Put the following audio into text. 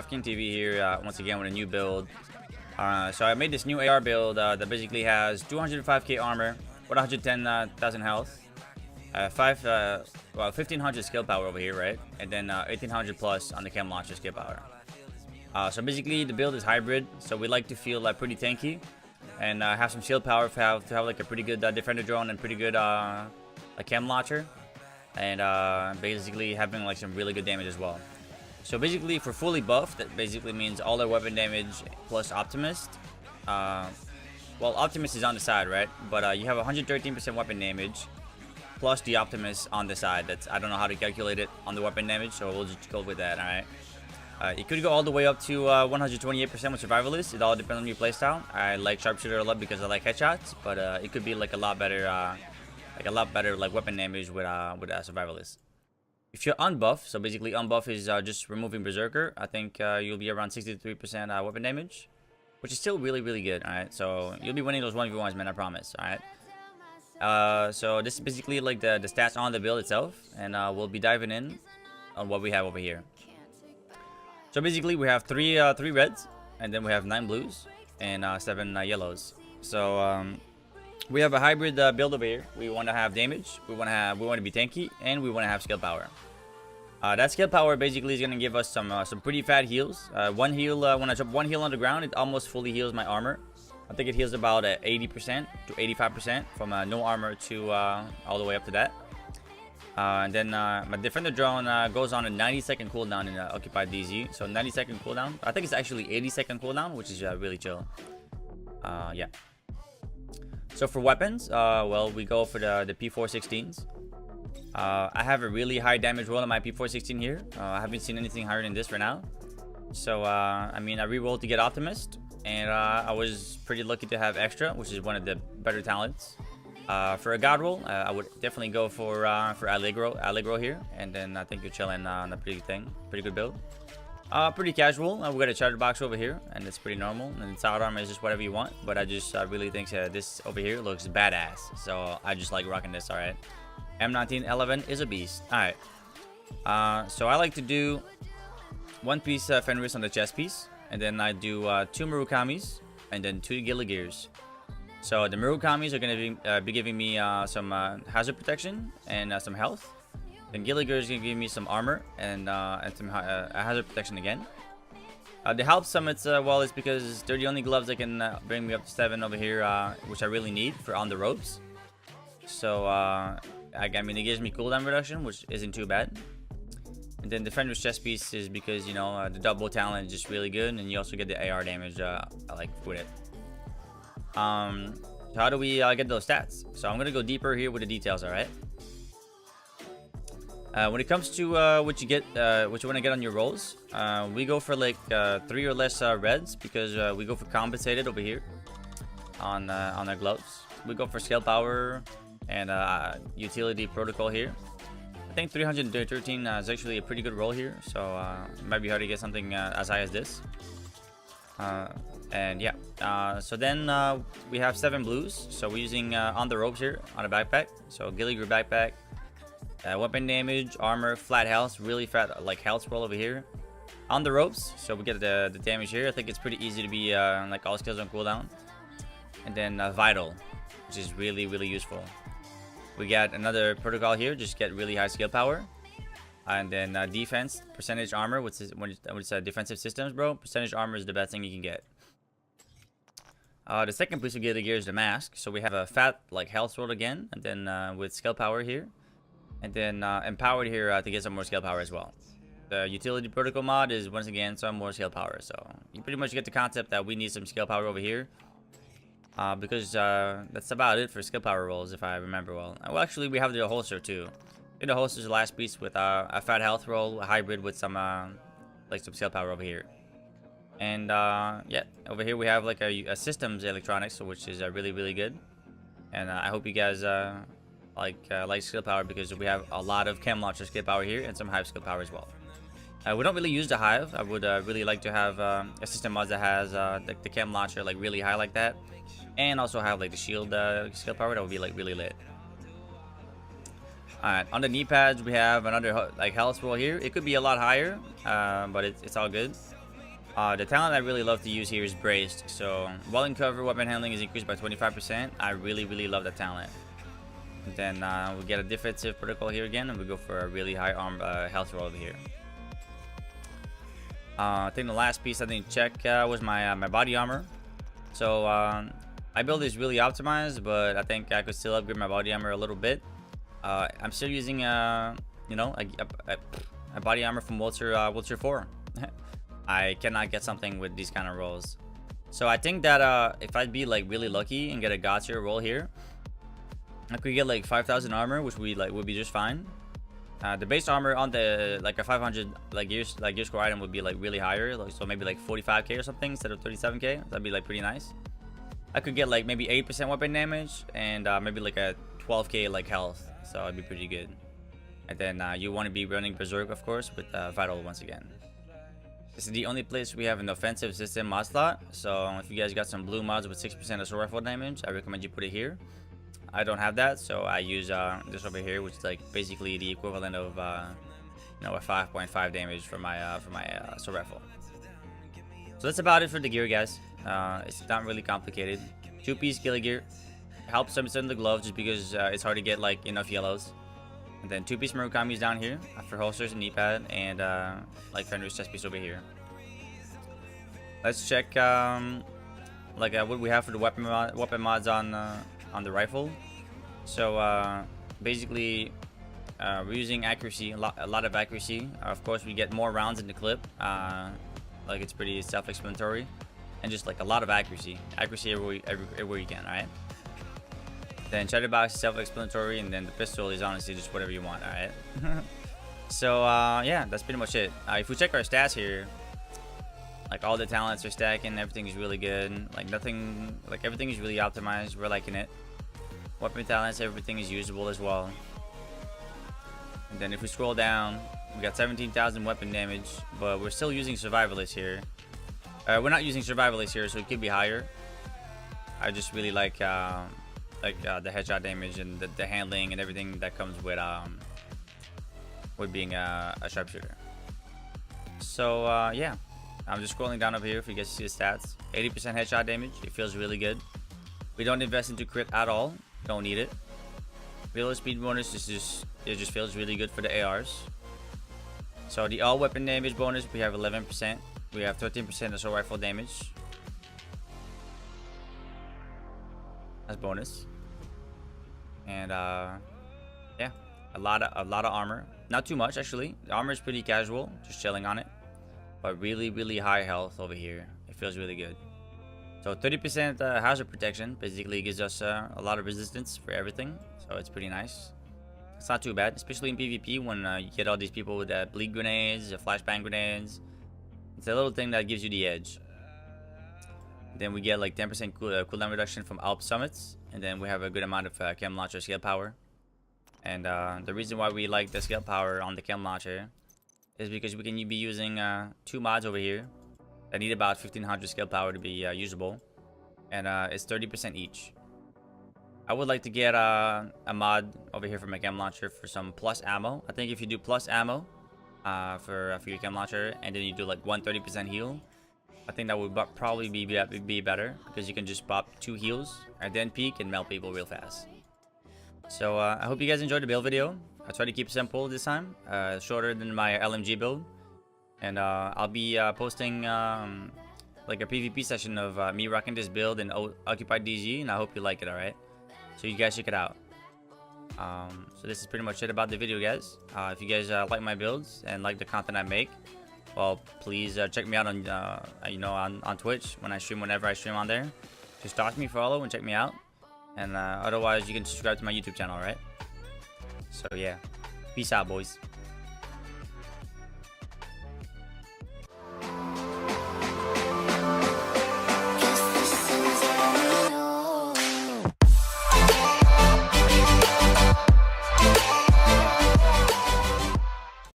King TV here once again with a new build. So I made this new AR build that basically has 205k armor, 110,000 health, 1500 skill power over here, right? And then 1800 plus on the chem launcher skill power. So basically the build is hybrid, so we like to feel like pretty tanky and have some shield power to have like a pretty good defender drone and pretty good a chem launcher, and basically having like some really good damage as well. So basically for fully buffed, that basically means all their weapon damage plus optimist. Well, optimist is on the side, right? But you have 113% weapon damage plus the optimist on the side. That's, I don't know how to calculate it on the weapon damage, so we'll just go with that. All right. It could go all the way up to 128% with survivalist. It all depends on your playstyle. I like sharpshooter a lot because I like headshots, but it could be like a lot better, like weapon damage with survivalist. If you're unbuffed, so basically unbuff is just removing berserker, I think you'll be around 63% weapon damage, which is still really good. All right, so you'll be winning those 1v1s, man, I promise. All right. So this is basically like the stats on the build itself, and we'll be diving in on what we have over here. So basically we have three reds, and then we have 9 blues and 7 yellows. So we have a hybrid build over here. We want to have damage, we want to be tanky, and we want to have skill power. That skill power basically is going to give us some pretty fat heals. One heal, when I drop one heal on the ground, it almost fully heals my armor. I think it heals about 80% to 85% from no armor to all the way up to that. And then my defender drone goes on a 90-second cooldown in occupied DZ. So 90-second cooldown. I think it's actually 80-second cooldown, which is really chill. Yeah. So for weapons, well, we go for the P416s. I have a really high damage roll on my P416 here. I haven't seen anything higher than this for now. So I mean, I re-rolled to get optimist, and I was pretty lucky to have extra, which is one of the better talents. For a god roll, I would definitely go for Allegro here, and then I think you're chilling on a pretty good build. Pretty casual. We got a chatterbox over here, and it's pretty normal. And side armor is just whatever you want, but I just really think this over here looks badass, so I just like rocking this. All right, M1911 is a beast. All right, so I like to do 1 piece Fenris on the chest piece, and then I do 2 Murukamis, and then 2 Ghillie Gears. So the Murukamis are going to be giving me some hazard protection and some health. Then Ghillie Gears is going to give me some armor and some hazard protection again. The help summits, well, is because they're the only gloves that can bring me up to 7 over here, which I really need for on the ropes. So I mean, it gives me cooldown reduction, which isn't too bad. And then Defender's chest piece is because, you know, the double talent is just really good, and you also get the AR damage I like with it. So how do we get those stats? So I'm gonna go deeper here with the details. All right. When it comes to what you want to get on your rolls, we go for like 3 or less reds because we go for compensated over here on our gloves. We go for scale power and utility protocol here. I think 313 is actually a pretty good roll here, so it might be hard to get something as high as this. And yeah, so then we have 7 blues, so we're using on the ropes here on a backpack. So Ghillie Gear backpack, weapon damage, armor, flat health, really fat like health roll over here on the ropes, so we get the damage here. I think it's pretty easy to be like all skills on cooldown. And then vital, which is really useful. We got another protocol here, just get really high skill power. And then defense, percentage armor, which is when it's defensive systems, bro. Percentage armor is the best thing you can get. The second piece we get here is the mask. So we have a fat like health roll again, and then with skill power here, and then empowered here to get some more skill power as well. The utility protocol mod is once again some more skill power. So you pretty much get the concept that we need some skill power over here, because that's about it for skill power rolls, if I remember well. Well, actually we have the holster too. The holster is the last piece with a fat health roll, a hybrid with some like some skill power over here. And yeah, over here we have like a systems electronics, which is really good. And I hope you guys like skill power, because we have a lot of chem launcher skill power here and some hive skill power as well. We don't really use the hive. I would really like to have a system mod that has the chem launcher like really high like that, and also have like the shield skill power. That would be like really lit. Alright, on the knee pads we have another like health roll here. It could be a lot higher, but it's all good. The talent I really love to use here is braced. So while in cover, weapon handling is increased by 25%. I really love that talent. And then we get a defensive protocol here again, and we go for a really high arm health roll over here. I think the last piece I didn't check was my body armor. So my build is really optimized, but I think I could still upgrade my body armor a little bit. I'm still using you know, a body armor from Wiltshire 4. I cannot get something with these kind of rolls. So I think that if I'd be like really lucky and get a god tier roll here, I could get like 5,000 armor, which would be just fine. The base armor on the like a 500 gear score item would be like really higher, like, so maybe like 45k or something instead of 37k. That'd be like pretty nice. I could get like maybe 80% weapon damage and maybe like a 12k like health, so it'd be pretty good. And then you want to be running Berserk, of course, with Vital once again. This is the only place we have an offensive system mod slot, so if you guys got some blue mods with 6% assault rifle damage, I recommend you put it here. I don't have that, so I use this over here, which is like basically the equivalent of you know, a 5.5 damage for my assault rifle. So that's about it for the gear, guys. It's not really complicated. 2-piece ghillie gear helps some in the glove just because it's hard to get like enough yellows. And then 2-piece Murakami's down here for holsters and knee pad, and like Fenrir's chest piece over here. Let's check like what we have for the weapon mods on the rifle. So basically we're using accuracy, a lot of accuracy. Of course, we get more rounds in the clip. Like it's pretty self-explanatory, and just like a lot of accuracy everywhere you can. All right. Then Chatterbox is self-explanatory, and then the pistol is honestly just whatever you want. All right. So yeah, that's pretty much it. If we check our stats here, like all the talents are stacking, everything is really good. Like nothing, like everything is really optimized. We're liking it. Weapon talents, everything is usable as well. And then if we scroll down, we got 17,000 weapon damage, but we're still using survivalist here. We're not using survivalist here, so it could be higher. I just really like the headshot damage and the handling and everything that comes with being a sharpshooter. So yeah, I'm just scrolling down over here if you guys see the stats. 80% headshot damage, it feels really good. We don't invest into crit at all, don't need it. Reload speed bonus it just feels really good for the ARs. So the all weapon damage bonus, we have 11%. We have 13% assault rifle damage. That's bonus. And yeah, a lot of armor. Not too much actually. The armor is pretty casual, just chilling on it. But really high health over here. It feels really good. So 30% hazard protection basically gives us a lot of resistance for everything. So it's pretty nice. It's not too bad, especially in PvP when you get all these people with bleed grenades, flashbang grenades. It's a little thing that gives you the edge. Then we get like 10% cooldown reduction from Alp summits, and then we have a good amount of chem launcher scale power. And the reason why we like the scale power on the chem launcher is because we can be using 2 mods over here that need about 1500 scale power to be usable, and it's 30% each. I would like to get a mod over here for my chem launcher for some plus ammo. I think if you do plus ammo for your chem launcher, and then you do like 130% heal, I think that would probably be better, because you can just pop 2 heals and then peek and melt people real fast. So I hope you guys enjoyed the build video. I try to keep it simple this time, shorter than my LMG build, and I'll be posting like a PvP session of me rocking this build in Occupied DZ, and I hope you like it. All right, so you guys check it out. So this is pretty much it about the video, guys. If you guys like my builds and like the content I make, well, please check me out on on Twitch when I stream, whenever I stream on there. Just talk to me, follow, and check me out. And otherwise, you can subscribe to my YouTube channel, right? So yeah, peace out, boys.